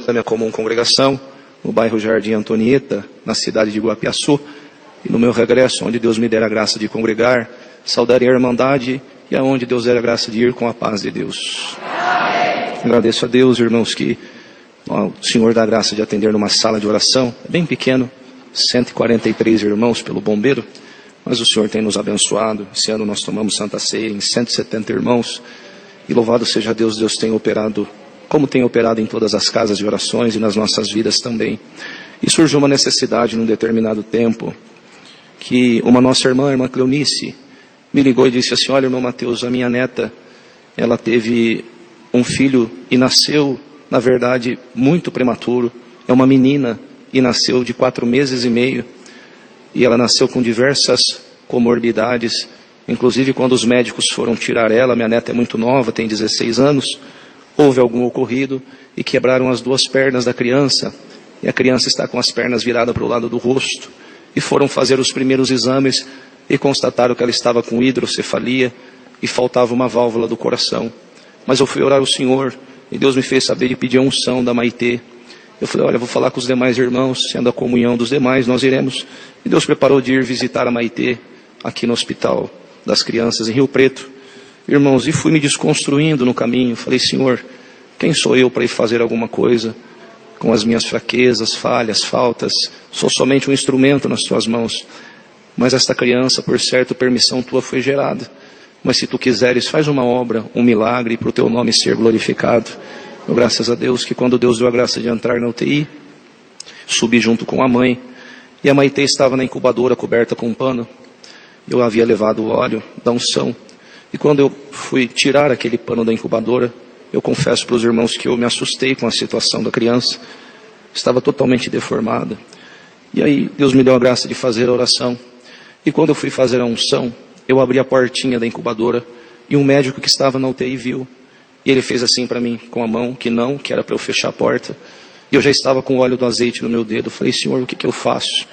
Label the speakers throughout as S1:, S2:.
S1: da minha comum congregação, no bairro Jardim Antonieta, na cidade de Guapiaçu, e no meu regresso, onde Deus me dera a graça de congregar, saudarei a irmandade e aonde Deus dera a graça de ir com a paz de Deus. Agradeço a Deus, irmãos, que o Senhor dá a graça de atender numa sala de oração, bem pequeno, 143 irmãos pelo bombeiro, mas o Senhor tem nos abençoado. Esse ano nós tomamos Santa Ceia em 170 irmãos, e louvado seja Deus, Deus tem operado, como tem operado em todas as casas de orações e nas nossas vidas também. E surgiu uma necessidade num determinado tempo, que uma nossa irmã, a irmã Cleonice, me ligou e disse assim: olha, irmão Mateus, a minha neta, ela teve um filho e nasceu, na verdade, muito prematuro. É uma menina e nasceu de 4 meses e meio. E ela nasceu com diversas comorbidades. Inclusive, quando os médicos foram tirar ela, minha neta é muito nova, tem 16 anos, houve algum ocorrido e quebraram as 2 pernas da criança. E a criança está com as pernas viradas para o lado do rosto. E foram fazer os primeiros exames e constataram que ela estava com hidrocefalia e faltava uma válvula do coração. Mas eu fui orar ao Senhor e Deus me fez saber de pedir a unção da Maitê. Eu falei: olha, vou falar com os demais irmãos, sendo a comunhão dos demais, nós iremos. E Deus preparou de ir visitar a Maitê aqui no Hospital das Crianças em Rio Preto. Irmãos, e fui me desconstruindo no caminho. Falei: Senhor, quem sou eu para ir fazer alguma coisa com as minhas fraquezas, falhas, faltas? Sou somente um instrumento nas tuas mãos. Mas esta criança, por certo, permissão tua foi gerada. Mas se tu quiseres, faz uma obra, um milagre, para o teu nome ser glorificado. Eu, graças a Deus, que quando Deus deu a graça de entrar na UTI, subi junto com a mãe, e a Maitê estava na incubadora coberta com um pano. Eu havia levado o óleo da unção, e quando eu fui tirar aquele pano da incubadora, eu confesso para os irmãos que eu me assustei com a situação da criança. Estava totalmente deformada. E aí Deus me deu a graça de fazer a oração. E quando eu fui fazer a unção, eu abri a portinha da incubadora, e um médico que estava na UTI viu. E ele fez assim para mim, com a mão, que era para eu fechar a porta. E eu já estava com o óleo do azeite no meu dedo. Eu falei: Senhor, o que eu faço?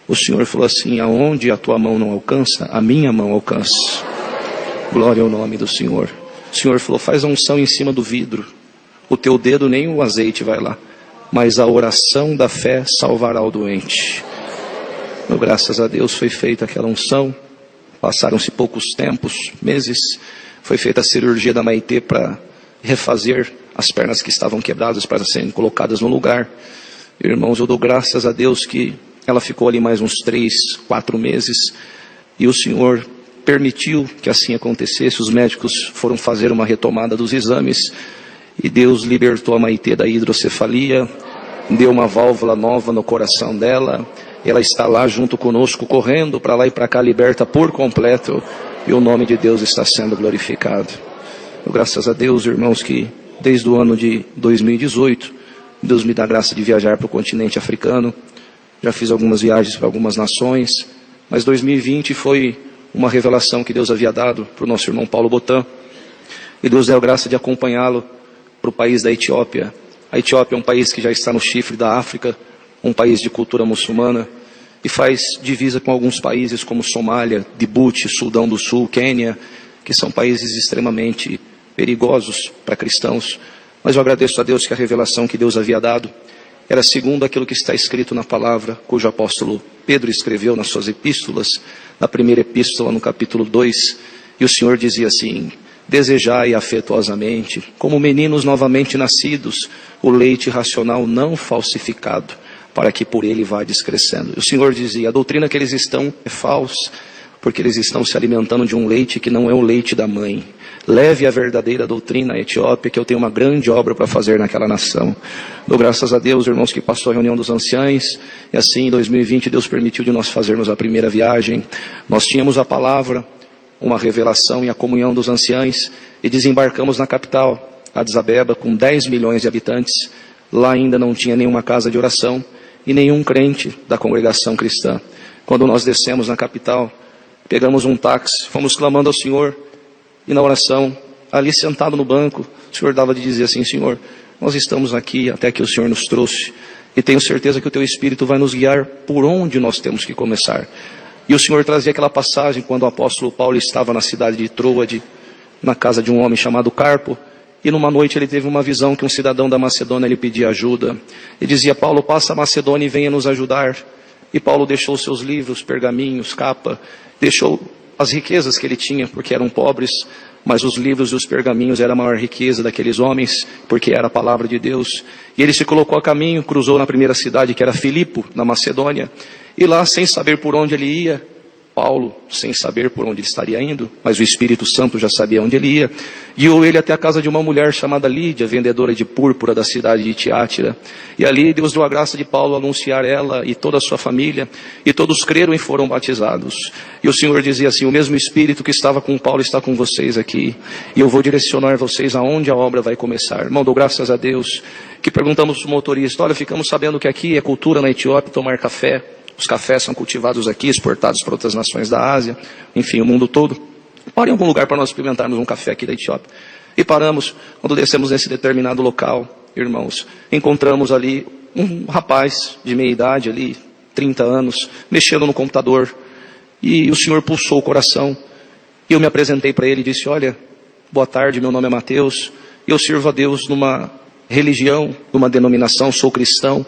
S1: O Senhor falou assim: aonde a tua mão não alcança, a minha mão alcança. Glória ao nome do Senhor. O Senhor falou: faz a unção em cima do vidro. O teu dedo nem o azeite vai lá, mas a oração da fé salvará o doente. Meu, graças a Deus foi feita aquela unção. Passaram-se poucos tempos, meses. Foi feita a cirurgia da Maitê para refazer as pernas que estavam quebradas para serem colocadas no lugar. Irmãos, eu dou graças a Deus que ela ficou ali mais uns 3, 4 meses. E o Senhor permitiu que assim acontecesse. Os médicos foram fazer uma retomada dos exames. E Deus libertou a Maitê da hidrocefalia. Deu uma válvula nova no coração dela. Ela está lá junto conosco, correndo para lá e para cá, liberta por completo. E o nome de Deus está sendo glorificado. Graças a Deus, irmãos, que desde o ano de 2018, Deus me dá a graça de viajar para o continente africano. Já fiz algumas viagens para algumas nações. Mas 2020 foi uma revelação que Deus havia dado para o nosso irmão Paulo Botan. E Deus deu a graça de acompanhá-lo para o país da Etiópia. A Etiópia é um país que já está no chifre da África, um país de cultura muçulmana, e faz divisa com alguns países como Somália, Djibouti, Sudão do Sul, Quênia, que são países extremamente perigosos para cristãos. Mas eu agradeço a Deus que a revelação que Deus havia dado era segundo aquilo que está escrito na palavra, cujo apóstolo Pedro escreveu nas suas epístolas, na primeira epístola, no capítulo 2, e o Senhor dizia assim: desejai afetuosamente, como meninos novamente nascidos, o leite racional não falsificado, para que por ele vá descrescendo. O Senhor dizia: a doutrina que eles estão é falsa, porque eles estão se alimentando de um leite que não é o leite da mãe. Leve a verdadeira doutrina à Etiópia, que eu tenho uma grande obra para fazer naquela nação. Dou graças a Deus, irmãos, que passou a reunião dos anciães, e assim em 2020 Deus permitiu de nós fazermos a primeira viagem. Nós tínhamos a palavra, uma revelação e a comunhão dos anciães, e desembarcamos na capital, Addis Abeba, com 10 milhões de habitantes. Lá ainda não tinha nenhuma casa de oração e nenhum crente da congregação cristã. Quando nós descemos na capital, pegamos um táxi, fomos clamando ao Senhor, e na oração, ali sentado no banco, o Senhor dava de dizer assim: Senhor, nós estamos aqui até que o Senhor nos trouxe, e tenho certeza que o Teu Espírito vai nos guiar por onde nós temos que começar. E o Senhor trazia aquela passagem quando o apóstolo Paulo estava na cidade de Troade, na casa de um homem chamado Carpo, E numa noite ele teve uma visão que um cidadão da Macedônia lhe pedia ajuda. E dizia: Paulo, passa a Macedônia e venha nos ajudar. E Paulo deixou seus livros, pergaminhos, capa, deixou as riquezas que ele tinha, porque eram pobres, mas os livros e os pergaminhos eram a maior riqueza daqueles homens, porque era a palavra de Deus. E ele se colocou a caminho, cruzou na primeira cidade, que era Filipo, na Macedônia, e lá, sem saber por onde ele ia, Paulo, sem saber por onde ele estaria indo, mas o Espírito Santo já sabia onde ele ia, guiou ele até a casa de uma mulher chamada Lídia, vendedora de púrpura da cidade de Tiátira. E ali Deus deu a graça de Paulo anunciar ela e toda a sua família, e todos creram e foram batizados. E o Senhor dizia assim: o mesmo Espírito que estava com Paulo está com vocês aqui, e eu vou direcionar vocês aonde a obra vai começar. Irmão, dou graças a Deus que perguntamos para o motorista: olha, ficamos sabendo que aqui é cultura na Etiópia tomar café. Os cafés são cultivados aqui, exportados para outras nações da Ásia, enfim, o mundo todo. Pare em algum lugar para nós experimentarmos um café aqui da Etiópia. E paramos. Quando descemos nesse determinado local, irmãos, encontramos ali um rapaz de meia idade, ali, 30 anos, mexendo no computador. E o Senhor pulsou o coração. E eu me apresentei para ele e disse: olha, boa tarde, meu nome é Mateus. Eu sirvo a Deus numa religião, numa denominação, sou cristão.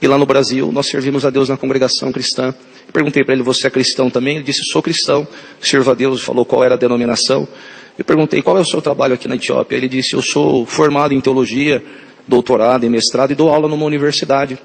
S1: E lá no Brasil, nós servimos a Deus na congregação cristã. Perguntei para ele: você é cristão também? Ele disse: sou cristão, sirvo a Deus. Falou qual era a denominação. Eu perguntei: qual é o seu trabalho aqui na Etiópia? Ele disse: eu sou formado em teologia, doutorado e mestrado, e dou aula numa universidade.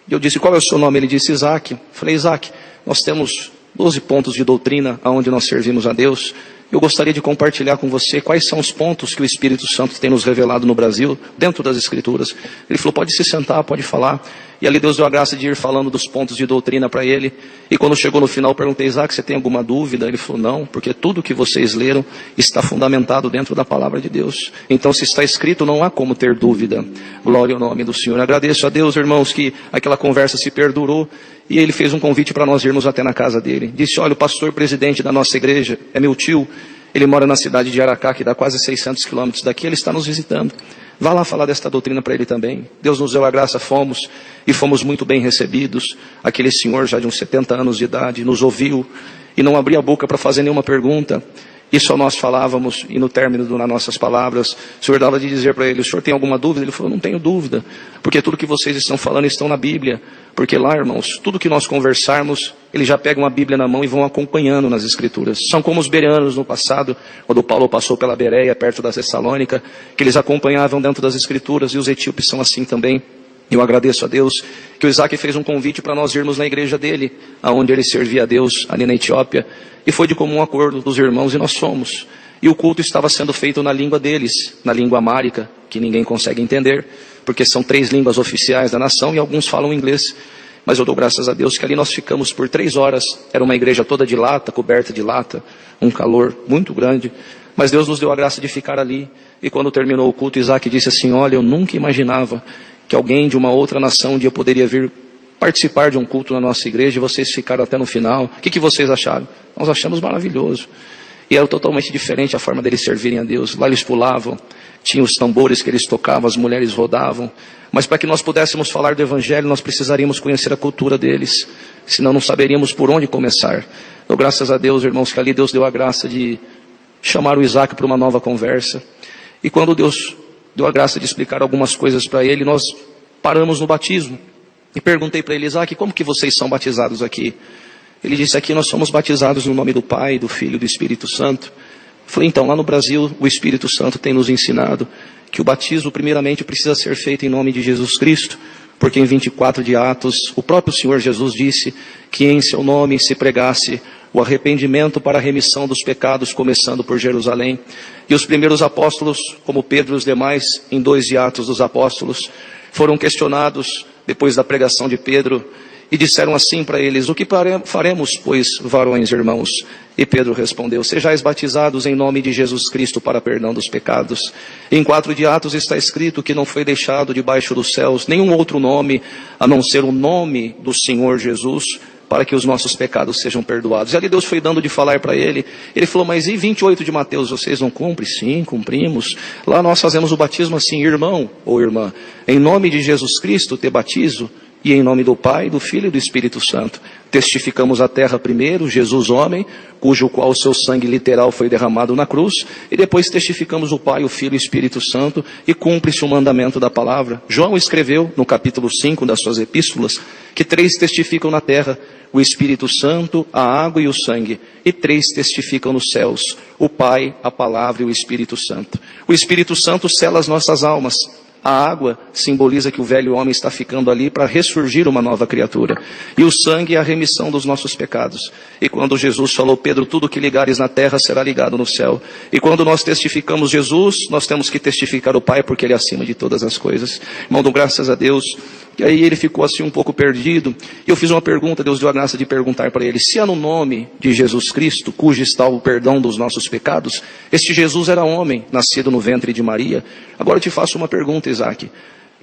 S1: E eu disse: qual é o seu nome? Ele disse: Isaac. Eu falei: Isaac, nós temos 12 pontos de doutrina onde nós servimos a Deus. Eu gostaria de compartilhar com você quais são os pontos que o Espírito Santo tem nos revelado no Brasil, dentro das Escrituras. Ele falou: pode se sentar, pode falar. E ali Deus deu a graça de ir falando dos pontos de doutrina para ele. E quando chegou no final, eu perguntei: Isaac, você tem alguma dúvida? Ele falou: não, porque tudo que vocês leram está fundamentado dentro da palavra de Deus. Então, se está escrito, não há como ter dúvida. Glória ao nome do Senhor. Agradeço a Deus, irmãos, que aquela conversa se perdurou. E ele fez um convite para nós irmos até na casa dele. Disse: olha, o pastor presidente da nossa igreja é meu tio. Ele mora na cidade de Aracá, que dá quase 600 quilômetros daqui. Ele está nos visitando. Vá lá falar desta doutrina para ele também. Deus nos deu a graça, fomos, e fomos muito bem recebidos. Aquele senhor já de uns 70 anos de idade nos ouviu e não abria a boca para fazer nenhuma pergunta. E só nós falávamos, e no término das nossas palavras, o Senhor dava de dizer para ele: o senhor tem alguma dúvida? Ele falou: não tenho dúvida, porque tudo que vocês estão falando estão na Bíblia. Porque lá, irmãos, tudo que nós conversarmos, eles já pegam a Bíblia na mão e vão acompanhando nas Escrituras. São como os bereanos no passado, quando Paulo passou pela Bereia, perto da Tessalônica, que eles acompanhavam dentro das Escrituras, e os etíopes são assim também. Eu agradeço a Deus que o Isaac fez um convite para nós irmos na igreja dele, aonde ele servia a Deus ali na Etiópia, e foi de comum acordo dos irmãos, e nós fomos. E o culto estava sendo feito na língua deles, na língua amárica, que ninguém consegue entender, porque são 3 línguas oficiais da nação e alguns falam inglês. Mas eu dou graças a Deus que ali nós ficamos por 3 horas, era uma igreja toda de lata, coberta de lata, um calor muito grande, mas Deus nos deu a graça de ficar ali. E quando terminou o culto, Isaac disse assim: olha, eu nunca imaginava que alguém de uma outra nação um dia poderia vir participar de um culto na nossa igreja, e vocês ficaram até no final. O que vocês acharam? Nós achamos maravilhoso. E era totalmente diferente a forma deles servirem a Deus. Lá eles pulavam, tinham os tambores que eles tocavam, as mulheres rodavam. Mas para que nós pudéssemos falar do Evangelho, nós precisaríamos conhecer a cultura deles, senão não saberíamos por onde começar. Então, graças a Deus, irmãos, que ali Deus deu a graça de chamar o Isaac para uma nova conversa. E quando Deus deu a graça de explicar algumas coisas para ele, nós paramos no batismo. E perguntei para ele: Isaac, como que vocês são batizados aqui? Ele disse: aqui nós somos batizados no nome do Pai, do Filho e do Espírito Santo. Eu falei: então, lá no Brasil, o Espírito Santo tem nos ensinado que o batismo primeiramente precisa ser feito em nome de Jesus Cristo, porque em 24 de Atos, o próprio Senhor Jesus disse que em seu nome se pregasse o arrependimento para a remissão dos pecados, começando por Jerusalém. E os primeiros apóstolos, como Pedro e os demais, em 2 de Atos dos Apóstolos, foram questionados depois da pregação de Pedro, e disseram assim para eles: o que faremos, pois, varões, irmãos? E Pedro respondeu: sejais batizados em nome de Jesus Cristo para perdão dos pecados. Em 4 de Atos está escrito que não foi deixado debaixo dos céus nenhum outro nome, a não ser o nome do Senhor Jesus, para que os nossos pecados sejam perdoados. E ali Deus foi dando de falar para ele. Ele falou, mas e 28 de Mateus, vocês não cumprem? Sim, cumprimos. Lá nós fazemos o batismo assim, irmão ou irmã, em nome de Jesus Cristo te batizo, e em nome do Pai, do Filho e do Espírito Santo. Testificamos a terra primeiro, Jesus homem, cujo qual o seu sangue literal foi derramado na cruz, e depois testificamos o Pai, o Filho e o Espírito Santo, e cumpre-se o mandamento da palavra. João escreveu, no capítulo 5 das suas epístolas, que 3 testificam na terra, o Espírito Santo, a água e o sangue, e 3 testificam nos céus, o Pai, a palavra e o Espírito Santo. O Espírito Santo sela as nossas almas. A água simboliza que o velho homem está ficando ali para ressurgir uma nova criatura. E o sangue é a remissão dos nossos pecados. E quando Jesus falou, Pedro, tudo que ligares na terra será ligado no céu. E quando nós testificamos Jesus, nós temos que testificar o Pai, porque Ele é acima de todas as coisas. Irmão, dou graças a Deus. E aí ele ficou assim um pouco perdido. E eu fiz uma pergunta, Deus deu a graça de perguntar para ele, se é no nome de Jesus Cristo, cujo está o perdão dos nossos pecados, este Jesus era homem, nascido no ventre de Maria. Agora eu te faço uma pergunta, Isaac.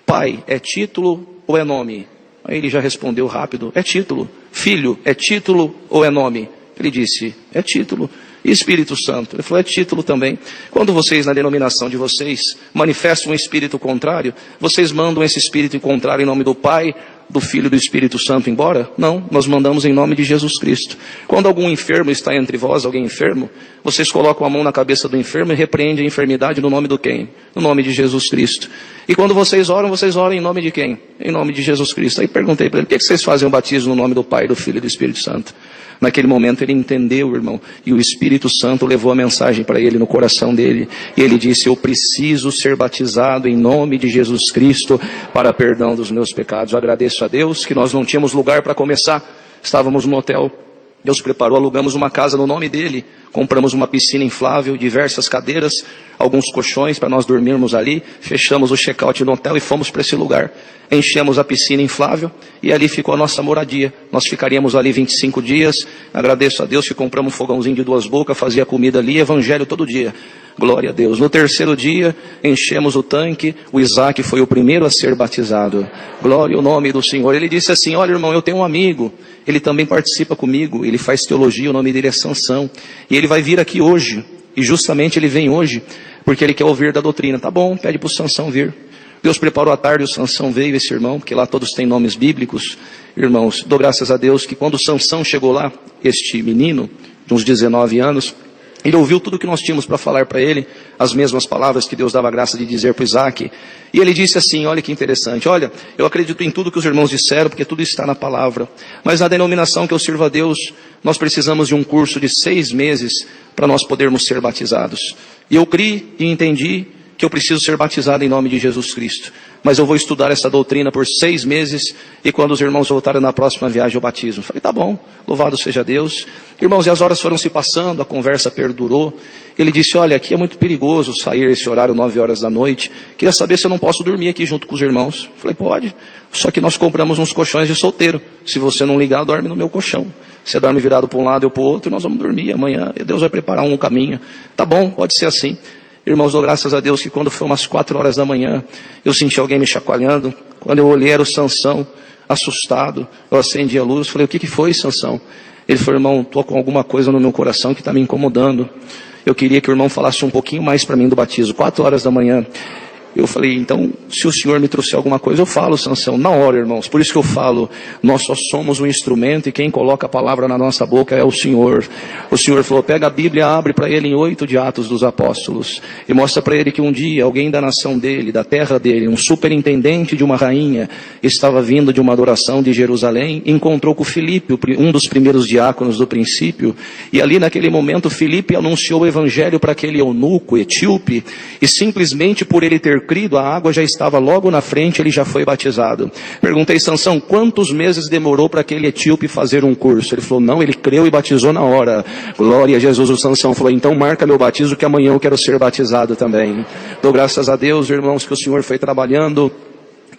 S1: Pai, é título ou é nome? Aí ele já respondeu rápido, é título. Filho, é título ou é nome? Ele disse, é título. E Espírito Santo? Ele falou, é título também. Quando vocês, na denominação de vocês, manifestam um espírito contrário, vocês mandam esse espírito contrário em nome do Pai, do Filho e do Espírito Santo embora? Não, nós mandamos em nome de Jesus Cristo. Quando algum enfermo está entre vós, alguém enfermo, vocês colocam a mão na cabeça do enfermo e repreendem a enfermidade no nome do quem? No nome de Jesus Cristo. E quando vocês oram em nome de quem? Em nome de Jesus Cristo. Aí perguntei para ele, por que vocês fazem o batismo no nome do Pai, do Filho e do Espírito Santo? Naquele momento ele entendeu, irmão, e o Espírito Santo levou a mensagem para ele no coração dele, e ele disse, eu preciso ser batizado em nome de Jesus Cristo para perdão dos meus pecados. Eu agradeço a Deus que nós não tínhamos lugar para começar, estávamos no hotel, Deus preparou, alugamos uma casa no nome dele, compramos uma piscina inflável, diversas cadeiras, alguns colchões para nós dormirmos ali, fechamos o check-out no hotel e fomos para esse lugar. Enchemos a piscina inflável e ali ficou a nossa moradia. Nós ficaríamos ali 25 dias. Agradeço a Deus que compramos um fogãozinho de 2 bocas, fazia comida ali, evangelho todo dia. Glória a Deus. No 3º dia, enchemos o tanque, o Isaac foi o primeiro a ser batizado. Glória ao nome do Senhor. Ele disse assim, olha irmão, eu tenho um amigo, ele também participa comigo, ele faz teologia, o nome dele é Sansão. E ele vai vir aqui hoje, e justamente ele vem hoje, porque ele quer ouvir da doutrina. Tá bom, pede para o Sansão vir. Deus preparou a tarde, o Sansão veio, esse irmão, porque lá todos têm nomes bíblicos. Irmãos, dou graças a Deus que quando o Sansão chegou lá, este menino, de uns 19 anos, ele ouviu tudo que nós tínhamos para falar para ele, as mesmas palavras que Deus dava a graça de dizer para Isaac. E ele disse assim, olha que interessante, olha, eu acredito em tudo que os irmãos disseram, porque tudo está na palavra. Mas na denominação que eu sirvo a Deus, nós precisamos de um curso de 6 meses para nós podermos ser batizados. E eu criei e entendi que eu preciso ser batizado em nome de Jesus Cristo. Mas eu vou estudar essa doutrina por 6 meses, e quando os irmãos voltarem na próxima viagem eu batizo. Falei, tá bom, louvado seja Deus. Irmãos, e as horas foram se passando, a conversa perdurou. Ele disse, olha, aqui é muito perigoso sair esse horário 9 horas da noite. Queria saber se eu não posso dormir aqui junto com os irmãos. Falei, pode, só que nós compramos uns colchões de solteiro. Se você não ligar, dorme no meu colchão. Você dorme virado para um lado e para o outro, nós vamos dormir amanhã. E Deus vai preparar um caminho. Tá bom, pode ser assim. Irmãos, dou graças a Deus que quando foi umas 4 horas da manhã, eu senti alguém me chacoalhando. Quando eu olhei era o Sansão, assustado. Eu acendi a luz, falei, o que foi, Sansão? Ele falou, irmão, estou com alguma coisa no meu coração que está me incomodando. Eu queria que o irmão falasse um pouquinho mais para mim do batismo. 4 horas da manhã. Eu falei, então, se o Senhor me trouxer alguma coisa, eu falo, Sansão, na hora, irmãos. Por isso que eu falo, nós só somos um instrumento e quem coloca a palavra na nossa boca é o Senhor. O Senhor falou, pega a Bíblia, abre para ele em 8 de Atos dos Apóstolos e mostra para ele que um dia alguém da nação dele, da terra dele, um superintendente de uma rainha, estava vindo de uma adoração de Jerusalém, encontrou com Filipe, um dos primeiros diáconos do princípio, e ali naquele momento Filipe anunciou o evangelho para aquele eunuco etíope, e simplesmente por ele ter crido, a água já estava logo na frente, ele já foi batizado. Perguntei, Sansão, quantos meses demorou para aquele etíope fazer um curso? Ele falou, não, ele creu e batizou na hora. Glória a Jesus. O Sansão falou, então marca meu batismo que amanhã eu quero ser batizado também. Dou graças a Deus, irmãos, que o Senhor foi trabalhando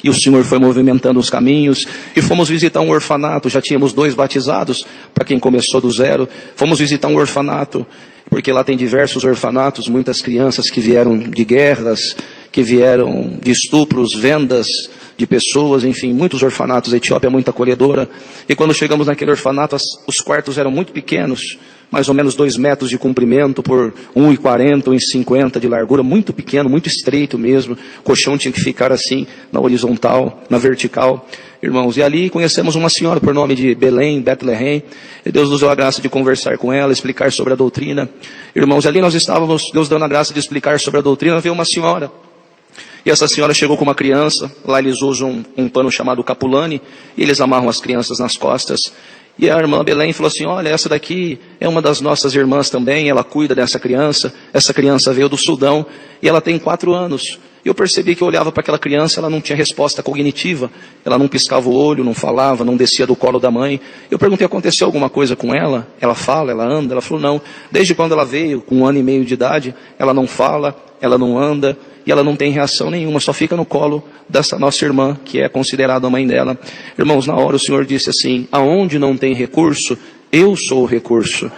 S1: e o Senhor foi movimentando os caminhos, e fomos visitar um orfanato, já tínhamos 2 batizados, para quem começou do zero. Fomos visitar um orfanato, porque lá tem diversos orfanatos, muitas crianças que vieram de guerras, que vieram de estupros, vendas de pessoas, enfim, muitos orfanatos. A Etiópia é muito acolhedora. E quando chegamos naquele orfanato, os quartos eram muito pequenos, mais ou menos 2 metros de comprimento por 1,40, 1,50 de largura, muito pequeno, muito estreito mesmo. O colchão tinha que ficar assim, na horizontal, na vertical, irmãos. E ali conhecemos uma senhora por nome de Belém, Bethlehem, e Deus nos deu a graça de conversar com ela, explicar sobre a doutrina. Irmãos, ali nós estávamos, Deus dando a graça de explicar sobre a doutrina, veio uma senhora. E essa senhora chegou com uma criança, lá eles usam um pano chamado capulane, e eles amarram as crianças nas costas. E a irmã Belém falou assim, olha, essa daqui é uma das nossas irmãs também, ela cuida dessa criança. Essa criança veio do Sudão e ela tem 4 anos. E eu percebi que eu olhava para aquela criança, ela não tinha resposta cognitiva, ela não piscava o olho, não falava, não descia do colo da mãe. Eu perguntei, aconteceu alguma coisa com ela? Ela fala, ela anda? Ela falou, não. Desde quando ela veio, com 1 ano e meio de idade, ela não fala, ela não anda, e ela não tem reação nenhuma, só fica no colo dessa nossa irmã, que é considerada a mãe dela. Irmãos, na hora o Senhor disse assim, aonde não tem recurso, eu sou o recurso.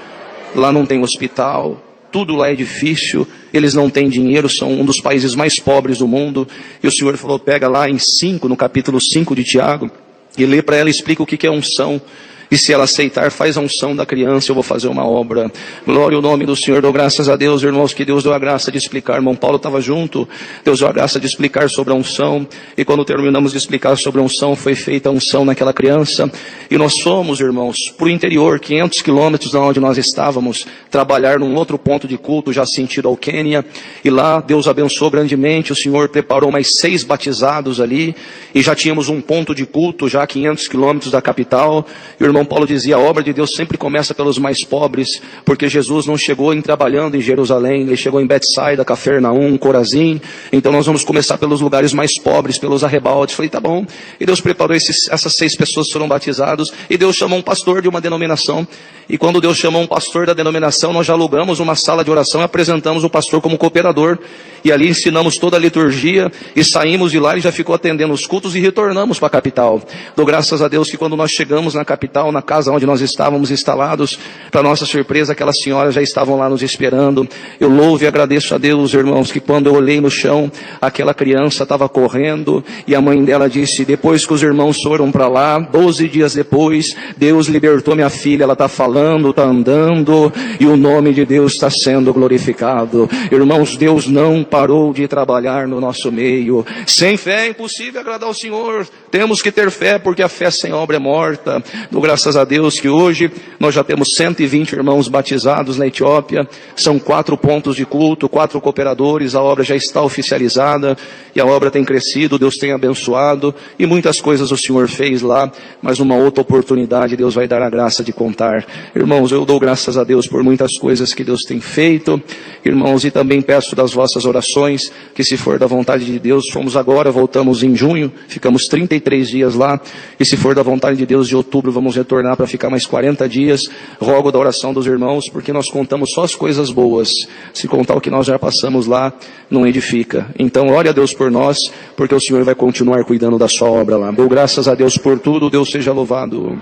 S1: Lá não tem hospital, tudo lá é difícil, eles não têm dinheiro, são um dos países mais pobres do mundo. E o Senhor falou, pega lá no capítulo 5 de Tiago, e lê para ela, explica o que é unção. E se ela aceitar, faz a unção da criança, eu vou fazer uma obra. Glória ao nome do Senhor, dou graças a Deus, irmãos, que Deus deu a graça de explicar. Irmão Paulo estava junto, Deus deu a graça de explicar sobre a unção. E quando terminamos de explicar sobre a unção, foi feita a unção naquela criança. E nós fomos, irmãos, para o interior, 500 quilômetros de onde nós estávamos, trabalhar num outro ponto de culto, já sentido ao Quênia. E lá, Deus abençoou grandemente, o Senhor preparou mais 6 batizados ali. E já tínhamos um ponto de culto, já a 500 quilômetros da capital. E o irmão Paulo dizia, a obra de Deus sempre começa pelos mais pobres, porque Jesus não chegou trabalhando em Jerusalém, ele chegou em Betsaida, Cafarnaum, Corazim. Então nós vamos começar pelos lugares mais pobres, pelos arrebaldes. Falei, tá bom. E Deus preparou essas 6 pessoas que foram batizados, e Deus chamou um pastor de uma denominação. E quando Deus chamou um pastor da denominação, nós já alugamos uma sala de oração e apresentamos o pastor como cooperador. E ali ensinamos toda a liturgia, e saímos de lá, ele já ficou atendendo os cultos e retornamos para a capital. Dou graças a Deus que quando nós chegamos na capital, na casa onde nós estávamos instalados, para nossa surpresa, aquelas senhoras já estavam lá nos esperando. Eu louvo e agradeço a Deus, irmãos, que quando eu olhei no chão, aquela criança estava correndo, e a mãe dela disse, depois que os irmãos foram para lá, 12 dias depois, Deus libertou minha filha, ela está falando, está andando, e o nome de Deus está sendo glorificado. Irmãos, Deus não parou de trabalhar no nosso meio. Sem fé é impossível agradar ao Senhor. Temos que ter fé, porque a fé sem obra é morta. Dou graças a Deus que hoje nós já temos 120 irmãos batizados na Etiópia. São 4 pontos de culto, 4 cooperadores. A obra já está oficializada e a obra tem crescido. Deus tem abençoado e muitas coisas o Senhor fez lá, mas numa outra oportunidade Deus vai dar a graça de contar. Irmãos, eu dou graças a Deus por muitas coisas que Deus tem feito, irmãos, e também peço das vossas orações, que se for da vontade de Deus, fomos agora, voltamos em junho, ficamos 33 dias lá, e se for da vontade de Deus, de outubro vamos retornar para ficar mais 40 dias, rogo da oração dos irmãos, porque nós contamos só as coisas boas, se contar o que nós já passamos lá, não edifica. Então, ore a Deus por nós, porque o Senhor vai continuar cuidando da sua obra lá. Dou graças a Deus por tudo, Deus seja louvado.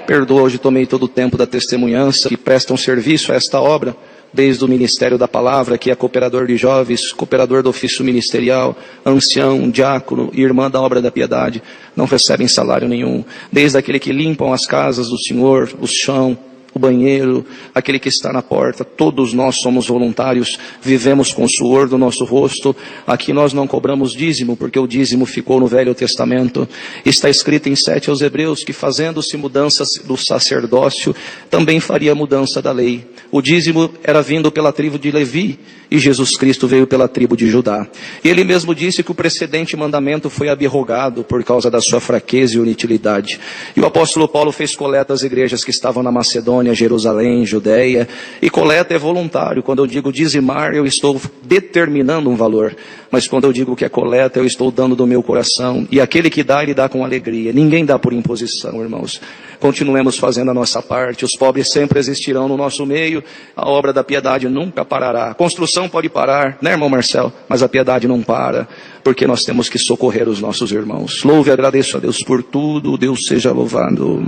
S1: Perdoa, hoje tomei todo o tempo da testemunhança, que prestam serviço a esta obra, desde o Ministério da Palavra, que é cooperador de jovens, cooperador do ofício ministerial, ancião, diácono e irmã da obra da piedade, não recebem salário nenhum. Desde aquele que limpam as casas do Senhor, o chão, o banheiro, aquele que está na porta, todos nós somos voluntários, vivemos com o suor do nosso rosto. Aqui nós não cobramos dízimo, porque o dízimo ficou no Velho Testamento. Está escrito em 7 aos Hebreus, que fazendo-se mudanças do sacerdócio, também faria mudança da lei. O dízimo era vindo pela tribo de Levi, e Jesus Cristo veio pela tribo de Judá. E ele mesmo disse que o precedente mandamento foi abrogado por causa da sua fraqueza e inutilidade. E o apóstolo Paulo fez coleta às igrejas que estavam na Macedônia, Jerusalém, Judeia. E coleta é voluntário. Quando eu digo dizimar, eu estou determinando um valor. Mas quando eu digo que é coleta, eu estou dando do meu coração. E aquele que dá, ele dá com alegria. Ninguém dá por imposição, irmãos. Continuemos fazendo a nossa parte. Os pobres sempre existirão no nosso meio. A obra da piedade nunca parará. A construção pode parar, né, irmão Marcel? Mas a piedade não para, porque nós temos que socorrer os nossos irmãos. Louve e agradeço a Deus por tudo. Deus seja louvado.